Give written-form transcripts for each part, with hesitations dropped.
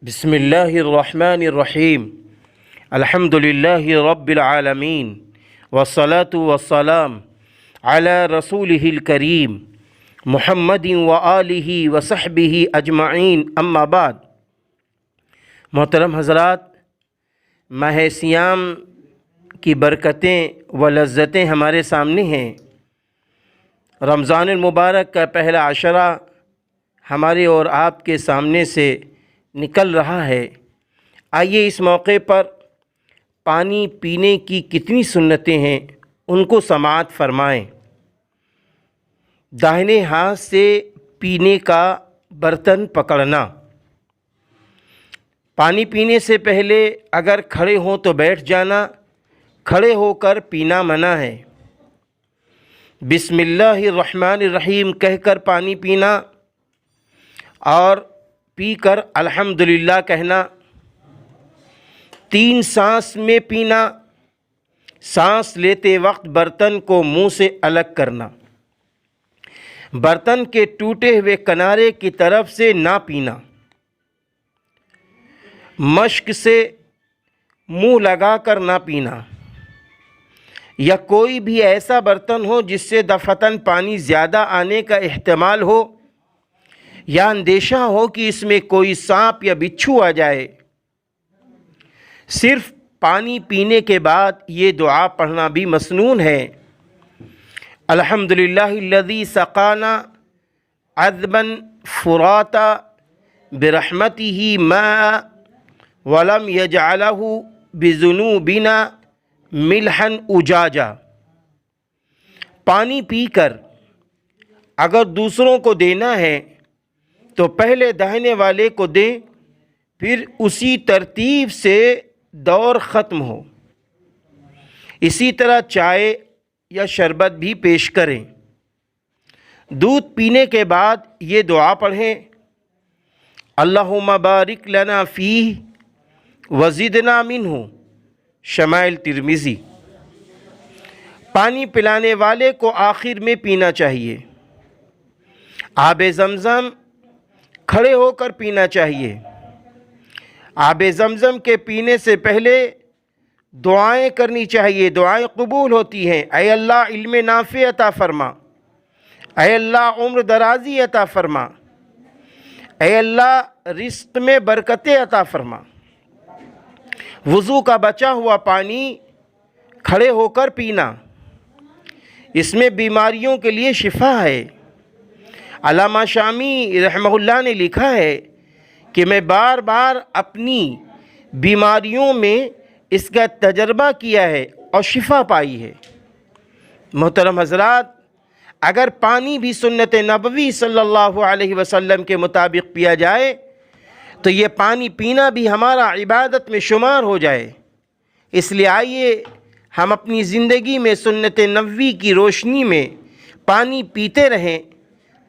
بسم اللہ الرحمن الرحیم الحمد للہ رب العالمین والصلاة والسلام علی رسولہ الکریم محمد وآلہ وصحبہ اجمعین اما بعد۔ محترم حضرات، ماہ صیام کی برکتیں و لذتیں ہمارے سامنے ہیں۔ رمضان المبارک کا پہلا عشرہ ہمارے اور آپ کے سامنے سے نکل رہا ہے۔ آئیے اس موقع پر پانی پینے کی کتنی سنتیں ہیں ان کو سماعت فرمائیں۔ داہنے ہاتھ سے پینے کا برتن پکڑنا۔ پانی پینے سے پہلے اگر کھڑے ہوں تو بیٹھ جانا، کھڑے ہو کر پینا منع ہے۔ بسم اللہ الرحمن الرحیم کہہ کر پانی پینا اور پی کر الحمدللہ کہنا۔ 3 سانس میں پینا۔ سانس لیتے وقت برتن کو منہ سے الگ کرنا۔ برتن کے ٹوٹے ہوئے کنارے کی طرف سے نہ پینا۔ مشک سے منہ لگا کر نہ پینا، یا کوئی بھی ایسا برتن ہو جس سے دفعتاً پانی زیادہ آنے کا احتمال ہو یا اندیشہ ہو کہ اس میں کوئی سانپ یا بچھو آ جائے۔ صرف پانی پینے کے بعد یہ دعا پڑھنا بھی مسنون ہے۔ الحمدللہ الذی سقانا عذبا فراتا برحمتہ ماء ولم یجعلہ بذنوبنا ملحا اجاجا۔ پانی پی کر اگر دوسروں کو دینا ہے تو پہلے دہنے والے کو دیں، پھر اسی ترتیب سے دور ختم ہو۔ اسی طرح چائے یا شربت بھی پیش کریں۔ دودھ پینے کے بعد یہ دعا پڑھیں، اللہم بارک لنا فیہ وزدنا منہ۔ شمائل ترمذی۔ پانی پلانے والے کو آخر میں پینا چاہیے۔ آب زمزم کھڑے ہو کر پینا چاہیے۔ آب زمزم کے پینے سے پہلے دعائیں کرنی چاہیے، دعائیں قبول ہوتی ہیں۔ اے اللہ علم نافع عطا فرما، اے اللہ عمر درازی عطا فرما، اے اللہ رزق میں برکتیں عطا فرما۔ وضو کا بچا ہوا پانی کھڑے ہو کر پینا، اس میں بیماریوں کے لیے شفا ہے۔ علامہ شامی رحمہ اللہ نے لکھا ہے کہ میں بار بار اپنی بیماریوں میں اس کا تجربہ کیا ہے اور شفا پائی ہے۔ محترم حضرات، اگر پانی بھی سنت نبوی صلی اللہ علیہ وسلم کے مطابق پیا جائے تو یہ پانی پینا بھی ہمارا عبادت میں شمار ہو جائے۔ اس لیے آئیے ہم اپنی زندگی میں سنت نبوی کی روشنی میں پانی پیتے رہیں،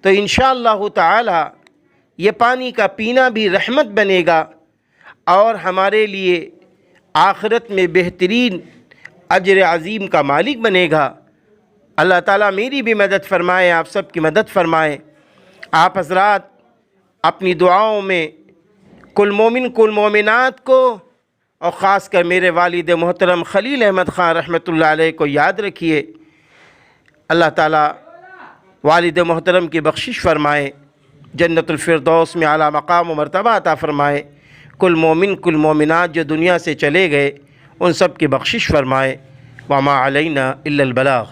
تو انشاءاللہ تعالی یہ پانی کا پینا بھی رحمت بنے گا اور ہمارے لیے آخرت میں بہترین اجر عظیم کا مالک بنے گا۔ اللہ تعالیٰ میری بھی مدد فرمائے، آپ سب کی مدد فرمائے۔ آپ حضرات اپنی دعاؤں میں کل مومن کل مومنات کو اور خاص کر میرے والد محترم خلیل احمد خان رحمۃ اللہ علیہ کو یاد رکھیے۔ اللہ تعالیٰ والد محترم کی بخشش فرمائے، جنت الفردوس میں اعلیٰ مقام و مرتبہ عطا فرمائے۔ کل مومن کل مومنات جو دنیا سے چلے گئے ان سب کی بخشش فرمائے۔ وما علینا الا البلاغ۔